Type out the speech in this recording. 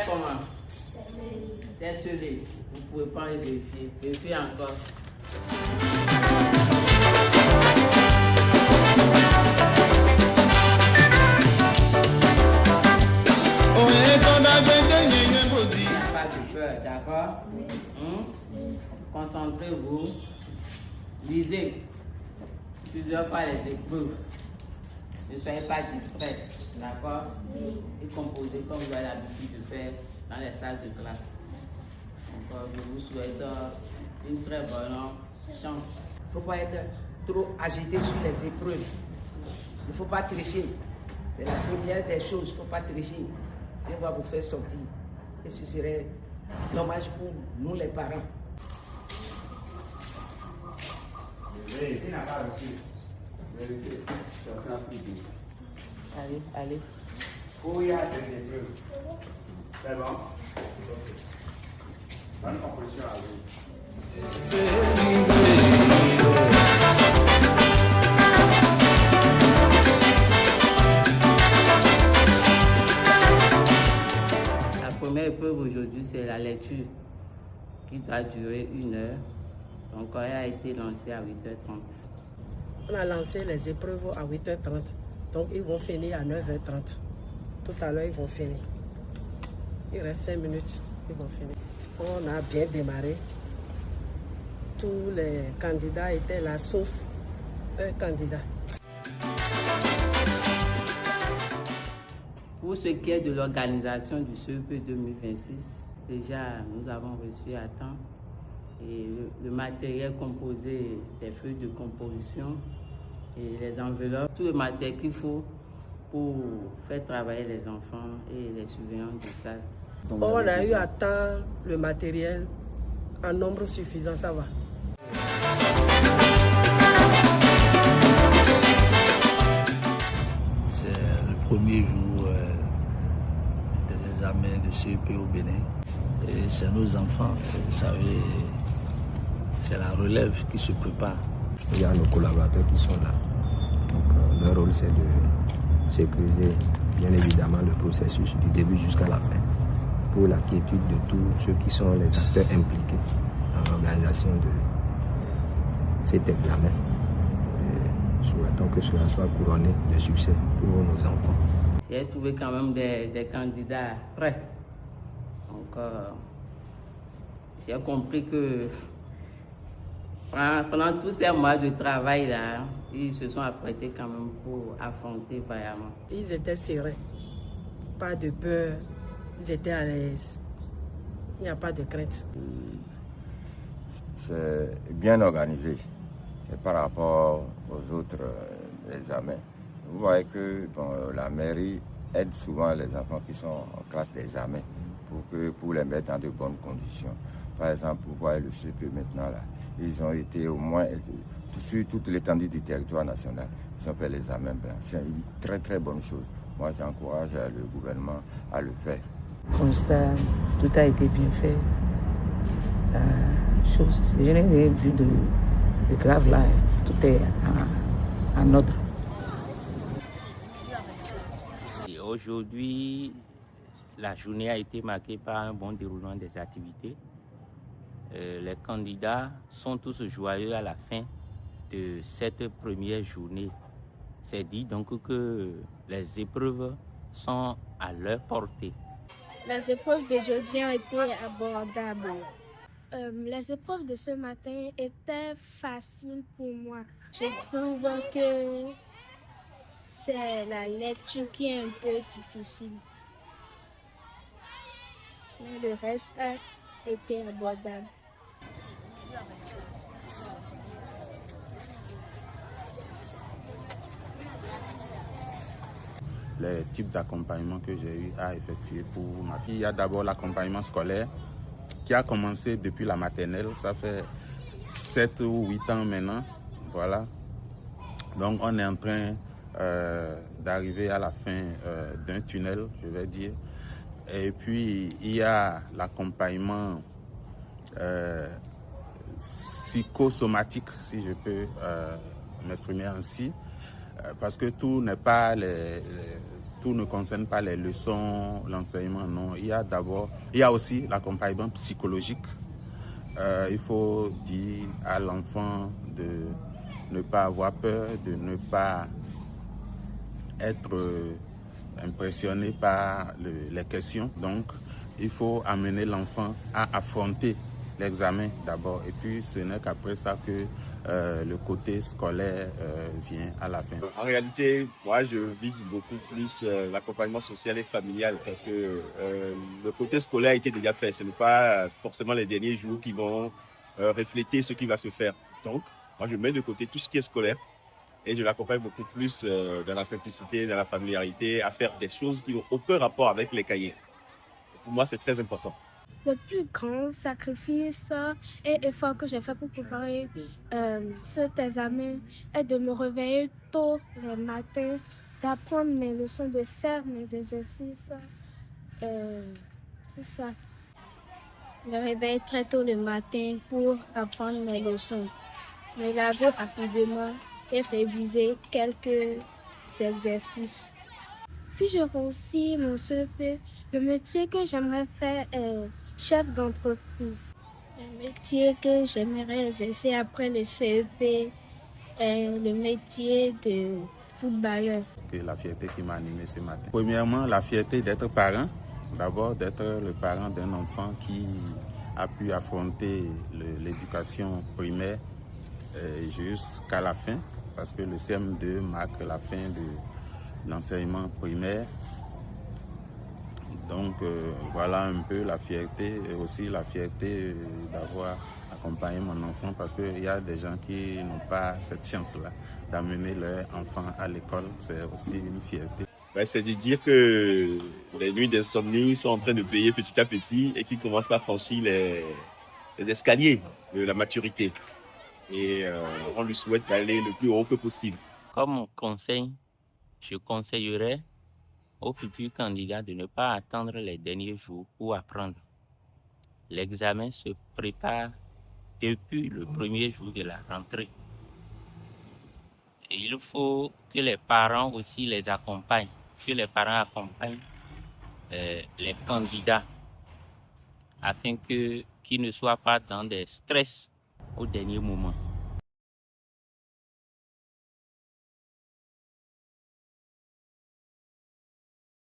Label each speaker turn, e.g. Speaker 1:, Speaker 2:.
Speaker 1: est comment? C'est scellé. Vous ne pouvez pas les vérifier. Vérifiez encore. Pas de peur, d'accord? Concentrez-vous. Lisez plusieurs fois les épreuves. Ne soyez pas distrait, d'accord? Et composez comme vous avez l'habitude de faire dans les salles de classe. Donc, je vous souhaite une très bonne chance.
Speaker 2: Il ne faut pas être trop agité sur les épreuves. Il ne faut pas tricher. C'est la première des choses. Il ne faut pas tricher. Si on va vous faire sortir. Et ce serait dommage pour nous les parents.
Speaker 1: Allez, allez.
Speaker 3: Il y a des épreuves. C'est bon? Bonne composition à vous.
Speaker 1: La première épreuve aujourd'hui, c'est la lecture qui doit durer 1 heure. Donc, elle a été lancée à 8h30.
Speaker 2: On a lancé les épreuves à 8h30. Donc, ils vont finir à 9h30. Tout à l'heure, ils vont finir. Il reste 5 minutes, ils vont finir. On a bien démarré. Tous les candidats étaient là, sauf un candidat.
Speaker 1: Pour ce qui est de l'organisation du CEP 2026, déjà, nous avons reçu à temps et le matériel composé des feuilles de composition et les enveloppes, tout le matériel qu'il faut pour faire travailler les enfants et les surveillants de salle.
Speaker 2: On a eu à temps le matériel en nombre suffisant, ça va.
Speaker 4: C'est le premier jour des examens de CEP au Bénin. Et c'est nos enfants, vous savez, c'est la relève qui se prépare.
Speaker 5: Il y a nos collaborateurs qui sont là. Donc, leur rôle, c'est de sécuriser, bien évidemment, le processus du début jusqu'à la fin, pour la quiétude de tous ceux qui sont les acteurs impliqués dans l'organisation de cet examen. Et souhaitons que cela soit couronné de succès pour nos enfants.
Speaker 1: J'ai trouvé quand même des candidats prêts. Donc, j'ai compris que pendant tous ces mois de travail là, ils se sont apprêtés quand même pour affronter vaillamment.
Speaker 2: Ils étaient sereins, pas de peur, ils étaient à l'aise. Il n'y a pas de crainte.
Speaker 3: C'est bien organisé et par rapport aux autres examens. Vous voyez que la mairie aide souvent les enfants qui sont en classe d'examen pour les mettre dans de bonnes conditions. Par exemple, vous voyez le CP maintenant là, ils ont été au moins sur toute l'étendue du territoire national. Ils ont fait l'examen blanc. C'est une très très bonne chose. Moi j'encourage le gouvernement à le faire.
Speaker 6: Constat, tout a été bien fait. Je n'ai rien vu de grave là. Tout est en ordre.
Speaker 7: Aujourd'hui, la journée a été marquée par un bon déroulement des activités. Les candidats sont tous joyeux à la fin de cette première journée. C'est dit donc que les épreuves sont à leur portée.
Speaker 8: Les épreuves d'aujourd'hui ont été abordables. Les épreuves de ce matin étaient faciles pour moi. Je trouve que c'est la lecture qui est un peu difficile. Mais le reste a été abordable.
Speaker 9: Les types d'accompagnement que j'ai eu à effectuer pour ma fille. Il y a d'abord l'accompagnement scolaire qui a commencé depuis la maternelle. Ça fait 7 ou 8 ans maintenant. Voilà. Donc on est en train d'arriver à la fin d'un tunnel, je vais dire. Et puis il y a l'accompagnement psychosomatique, si je peux m'exprimer ainsi. Parce que tout n'est pas tout ne concerne pas les leçons, l'enseignement, non. Il y a aussi l'accompagnement psychologique. Il faut dire à l'enfant de ne pas avoir peur, de ne pas être impressionné par les questions. Donc, il faut amener l'enfant à affronter l'examen d'abord. Et puis, ce n'est qu'après ça que le côté scolaire vient à la fin.
Speaker 10: En réalité, moi, je vise beaucoup plus l'accompagnement social et familial parce que le côté scolaire a été déjà fait. Ce n'est pas forcément les derniers jours qui vont refléter ce qui va se faire. Donc, moi, je mets de côté tout ce qui est scolaire et je l'accompagne beaucoup plus dans la simplicité, dans la familiarité, à faire des choses qui n'ont aucun rapport avec les cahiers. Pour moi, c'est très important.
Speaker 8: Le plus grand sacrifice et effort que j'ai fait pour préparer cet examen est de me réveiller tôt le matin, d'apprendre mes leçons, de faire mes exercices, tout ça. Me réveiller très tôt le matin pour apprendre mes leçons, me laver rapidement et réviser quelques exercices. Si je réussis mon CEP, le métier que j'aimerais faire est chef d'entreprise. Le métier que j'aimerais exercer après le CEP est le métier de footballeur.
Speaker 9: C'est la fierté qui m'a animé ce matin. Premièrement, la fierté d'être parent. D'abord, d'être le parent d'un enfant qui a pu affronter l'éducation primaire jusqu'à la fin, parce que le CM2 marque la fin de l'enseignement primaire. Donc voilà un peu la fierté et aussi la fierté d'avoir accompagné mon enfant, parce qu'il y a des gens qui n'ont pas cette chance-là d'amener leur enfant à l'école. C'est aussi une fierté.
Speaker 10: Ouais, c'est de dire que les nuits d'insomnie sont en train de payer petit à petit et qu'ils commencent à franchir les escaliers de la maturité. Et on lui souhaite d'aller le plus haut que possible.
Speaker 7: Comme conseil, je conseillerais aux futurs candidats de ne pas attendre les derniers jours pour apprendre. L'examen se prépare depuis le premier jour de la rentrée. Et il faut que les parents aussi les accompagnent, que les parents accompagnent les candidats afin qu'ils ne soient pas dans des stress au dernier moment.